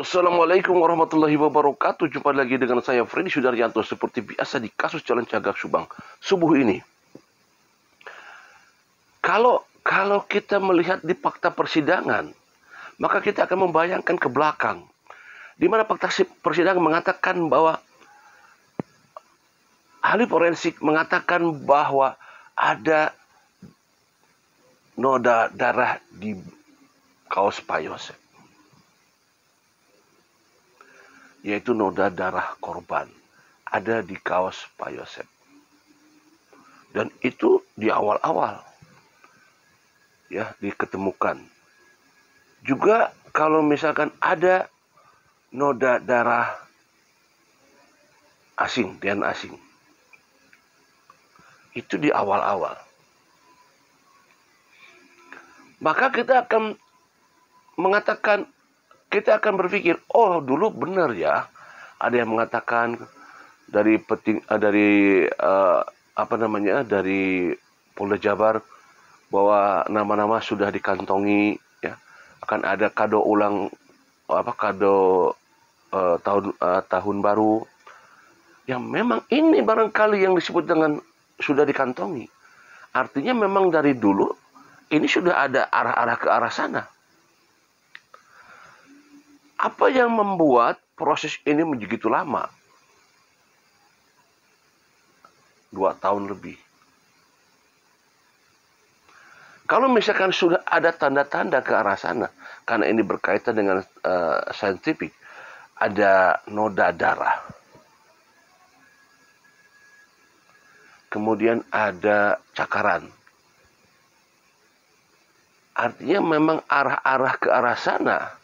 Assalamualaikum warahmatullahi wabarakatuh. Jumpa lagi dengan saya Freddy Sudaryanto seperti biasa di kasus Jalan Cagak Subang subuh ini. Kalau kita melihat di fakta persidangan, maka kita akan membayangkan ke belakang, di mana fakta persidangan mengatakan bahwa ahli forensik mengatakan bahwa ada noda darah di kaos Pak Yosep, yaitu noda darah korban ada di kaos Pak Yosep. Dan itu di awal-awal ya diketemukan. Juga kalau misalkan ada noda darah asing, DNA asing, itu di awal-awal. Maka kita akan mengatakan, kita akan berpikir, oh dulu benar ya, ada yang mengatakan dari dari Polda Jabar bahwa nama-nama sudah dikantongi, ya akan ada kado ulang tahun baru, yang memang ini barangkali yang disebut dengan sudah dikantongi. Artinya memang dari dulu ini sudah ada arah-arah ke arah sana. Apa yang membuat proses ini begitu lama? 2 tahun lebih. Kalau misalkan sudah ada tanda-tanda ke arah sana, karena ini berkaitan dengan saintifik, ada noda darah, kemudian ada cakaran, artinya memang arah-arah ke arah sana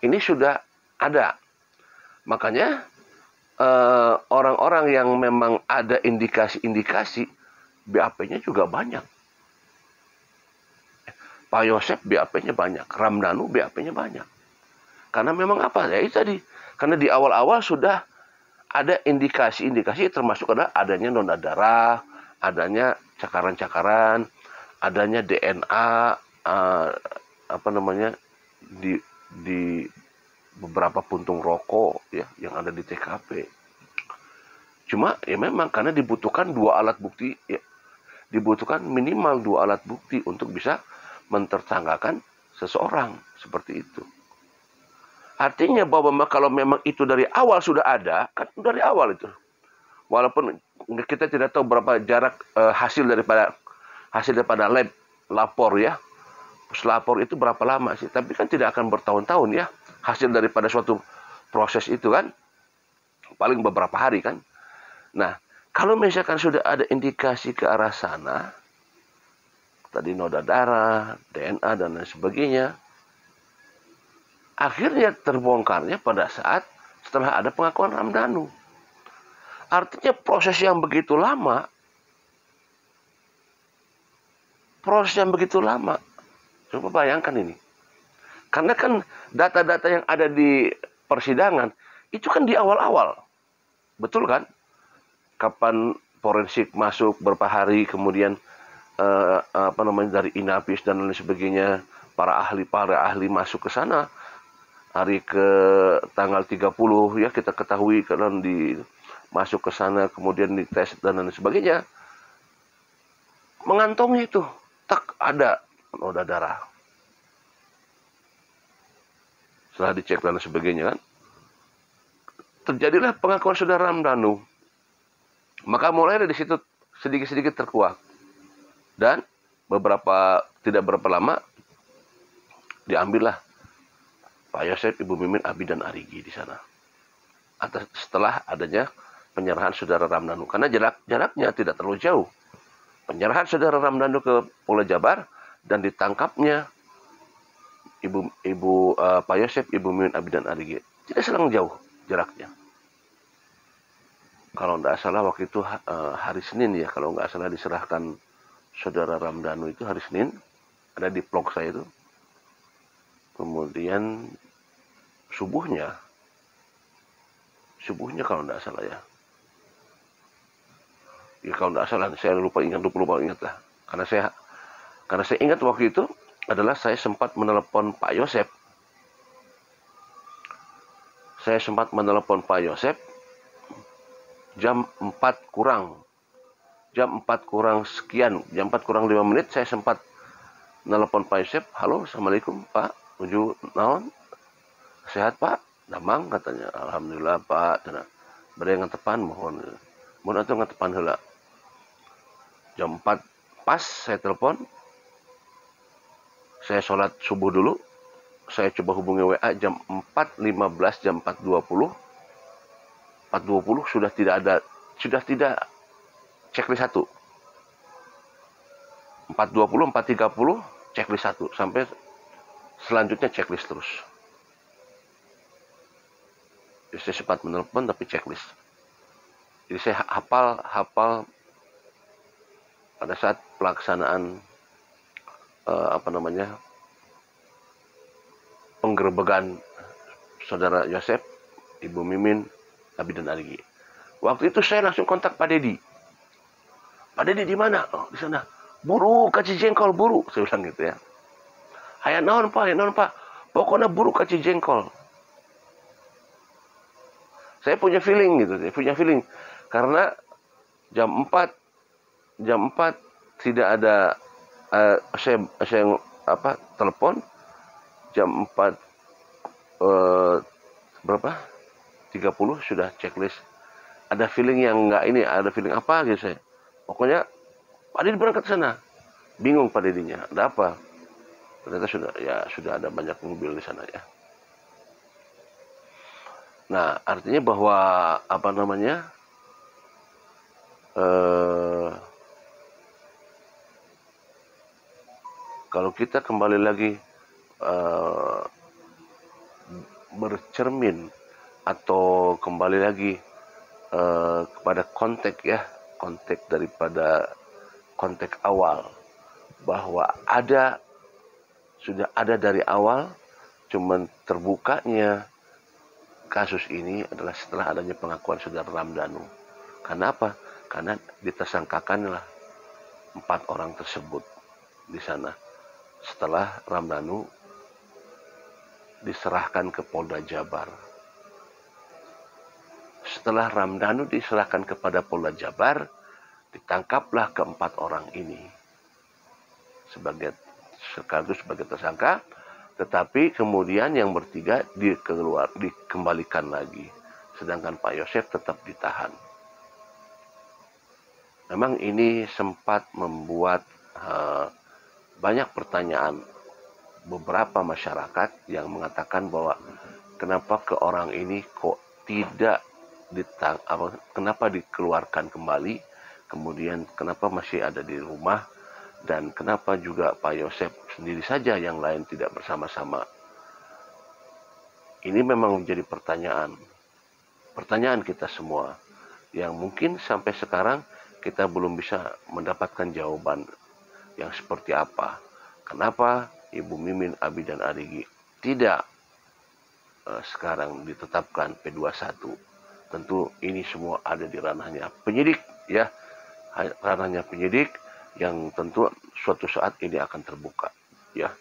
ini sudah ada. Makanya orang-orang yang memang ada indikasi-indikasi, BAP-nya juga banyak. Pak Yosep BAP-nya banyak, Ramdhanu BAP-nya banyak. Karena memang apa? Ya itu tadi. Karena di awal-awal sudah ada indikasi-indikasi, termasuk adanya noda darah, adanya cakaran-cakaran, adanya DNA di beberapa puntung rokok ya yang ada di TKP. Cuma ya memang karena dibutuhkan 2 alat bukti, ya, dibutuhkan minimal 2 alat bukti untuk bisa mentersangkakan seseorang seperti itu. Artinya bahwa kalau memang itu dari awal sudah ada, kan dari awal itu. Walaupun kita tidak tahu berapa jarak hasil daripada lapor ya. Lapor itu berapa lama sih? Tapi kan tidak akan bertahun-tahun ya hasil daripada suatu proses itu kan. Paling beberapa hari kan. Nah, kalau misalkan sudah ada indikasi ke arah sana, tadi noda darah, DNA dan lain sebagainya, akhirnya terbongkarnya pada saat setelah ada pengakuan Ramdhanu. Artinya proses yang begitu lama, coba bayangkan ini. Karena kan data-data yang ada di persidangan itu kan di awal-awal. Betul kan? Kapan forensik masuk, berapa hari, kemudian dari Inapis dan lain sebagainya, para ahli masuk ke sana hari ke tanggal 30 ya, kita ketahui karena masuk ke sana, kemudian dites dan lain sebagainya, mengantongi itu tak ada noda darah. Setelah dicek dan sebagainya kan, terjadilah pengakuan saudara Ramdhanu. Maka mulai dari situ sedikit-sedikit terkuak. Dan tidak berapa lama diambillah Pak Yosep, Ibu Mimin, Abi dan Arigi di sana. Setelah adanya penyerahan saudara Ramdhanu. Karena jaraknya tidak terlalu jauh. Penyerahan saudara Ramdhanu ke Polda Jabar dan ditangkapnya Pak Yosep, Ibu Mimin, Abi dan Arigi tidak selang jauh jaraknya. Kalau tidak salah waktu itu hari Senin ya, kalau nggak salah diserahkan saudara Ramdhanu itu hari Senin, ada di vlog saya itu. Kemudian subuhnya kalau tidak salah ya. Ya kalau tidak salah, saya lupa ingat lah. Karena saya ingat waktu itu adalah saya sempat menelepon Pak Yosep saya sempat menelepon Pak Yosep jam 4 kurang. Jam 4 kurang sekian, jam 4 kurang 5 menit saya sempat menelepon Pak Yosep. Halo, Assalamualaikum Pak, uju naon? Sehat Pak? Damang katanya. Alhamdulillah Pak. Beri ngetepan mohon. Mohon atuh ngetepan heula. Jam 4 pas saya telepon. Saya sholat subuh dulu. Saya coba hubungi WA jam 4.15, jam 4.20. 4.20 sudah tidak checklist 1. 4.20, 4.30 checklist 1 sampai selanjutnya checklist terus. Jadi saya sempat menelpon tapi checklist. Jadi saya hafal pada saat pelaksanaan penggerebegan saudara Yosep, Ibu Mimin, Abi dan Arigi. Waktu itu saya langsung kontak Pak Dedi. Pak Dedi di mana? Oh, di sana. Buru ka Cijengkol, buru. Saya bilang gitu ya. Aya naon Pak? Pokoknya buru ka Cijengkol. Saya punya feeling gitu, karena jam 4 tidak ada saya telepon jam 4 berapa? 30 sudah checklist. Ada feeling yang enggak ini, ada feeling apa gitu saya. Pokoknya Pak Dedi berangkat ke sana. Bingung Pak Dedinya, ada apa? Ternyata sudah ada banyak mobil di sana ya. Nah, artinya bahwa kalau kita kembali lagi bercermin atau kembali lagi kepada konteks daripada konteks awal, bahwa sudah ada dari awal, cuman terbukanya kasus ini adalah setelah adanya pengakuan saudara Ramdhanu. Karena apa? Karena ditersangkakanlah 4 orang tersebut di sana setelah Ramdhanu diserahkan ke Polda Jabar. Setelah Ramdhanu diserahkan kepada Polda Jabar, ditangkaplah ke-4 orang ini sebagai tersangka, tetapi kemudian yang bertiga dikembalikan lagi, sedangkan Pak Yosep tetap ditahan. Memang ini sempat membuat banyak pertanyaan beberapa masyarakat yang mengatakan bahwa kenapa ke orang ini kok tidak kenapa dikeluarkan kembali, kemudian kenapa masih ada di rumah, dan kenapa juga Pak Yosep sendiri saja, yang lain tidak bersama-sama. Ini memang menjadi pertanyaan kita semua, yang mungkin sampai sekarang kita belum bisa mendapatkan jawaban yang seperti apa. Kenapa Ibu Mimin, Abi dan Arigi tidak sekarang ditetapkan P21? Tentu ini semua ada di ranahnya penyidik ya, ranahnya penyidik, yang tentu suatu saat ini akan terbuka ya.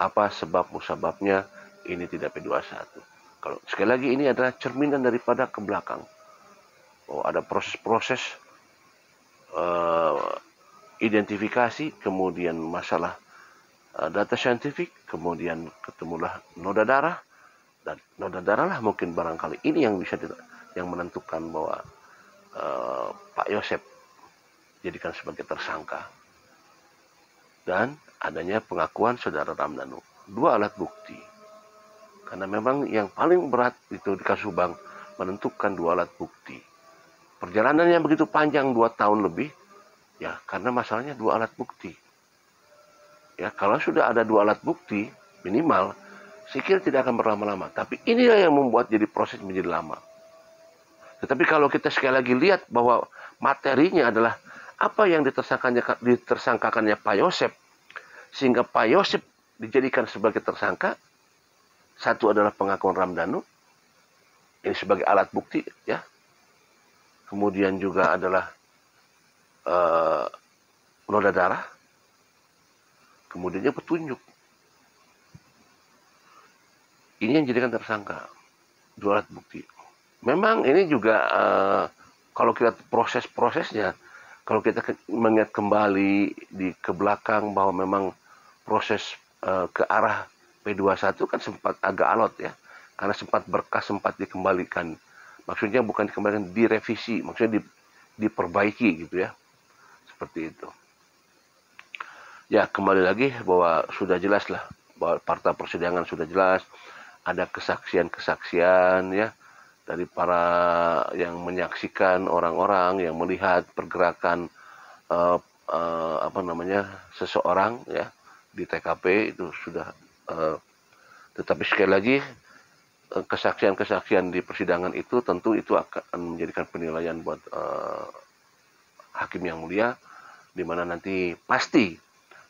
Apa sebab musababnya ini tidak P21? Kalau sekali lagi ini adalah cerminan daripada ke belakang. Oh, ada proses-proses identifikasi, kemudian masalah data saintifik, kemudian ketemulah noda darah, dan noda darah lah mungkin barangkali ini yang bisa yang menentukan bahwa Pak Yosep jadikan sebagai tersangka, dan adanya pengakuan saudara Ramdhanu. 2 alat bukti, karena memang yang paling berat itu di kasus Subang menentukan 2 alat bukti. Perjalanannya begitu panjang, 2 tahun lebih ya, karena masalahnya 2 alat bukti ya. Kalau sudah ada 2 alat bukti minimal, saya kira tidak akan berlama-lama, tapi inilah yang membuat jadi proses menjadi lama. Tetapi kalau kita sekali lagi lihat bahwa materinya adalah apa yang ditersangkakannya Pak Yosep, sehingga Pak Yosep dijadikan sebagai tersangka. Satu adalah pengakuan Ramdhanu, ini sebagai alat bukti ya. Kemudian juga adalah noda darah, kemudiannya petunjuk. Ini yang dijadikan tersangka. dua alat bukti. Memang ini juga kalau kita proses-prosesnya, kalau kita mengingat kembali ke belakang bahwa memang proses ke arah P21 kan sempat agak alot ya, karena sempat berkas sempat dikembalikan. Maksudnya bukan dikembalikan, direvisi, maksudnya diperbaiki gitu ya, seperti itu. Ya kembali lagi bahwa sudah jelas lah, bahwa fakta persidangan sudah jelas, ada kesaksian-kesaksian ya dari para yang menyaksikan, orang-orang yang melihat pergerakan seseorang ya di TKP itu sudah. Tetapi sekali lagi kesaksian-kesaksian di persidangan itu tentu itu akan menjadikan penilaian buat hakim yang mulia, di mana nanti pasti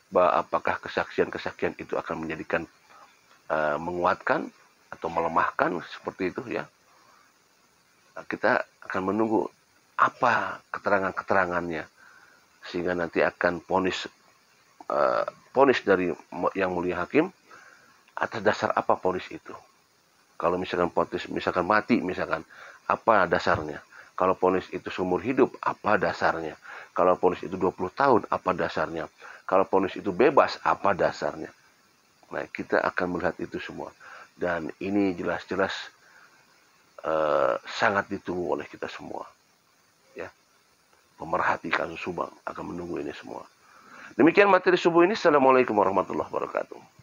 bahwa apakah kesaksian-kesaksian itu akan menjadikan menguatkan atau melemahkan seperti itu ya. Kita akan menunggu apa keterangan-keterangannya sehingga nanti akan ponis dari yang mulia hakim atas dasar apa ponis itu. Kalau misalkan ponis misalkan mati misalkan, apa dasarnya? Kalau ponis itu seumur hidup, apa dasarnya? Kalau ponis itu 20 tahun, apa dasarnya? Kalau ponis itu bebas, apa dasarnya? Nah, kita akan melihat itu semua. Dan ini jelas-jelas sangat ditunggu oleh kita semua. Ya, pemerhati kasus Subang akan menunggu ini semua. Demikian materi subuh ini. Assalamualaikum warahmatullahi wabarakatuh.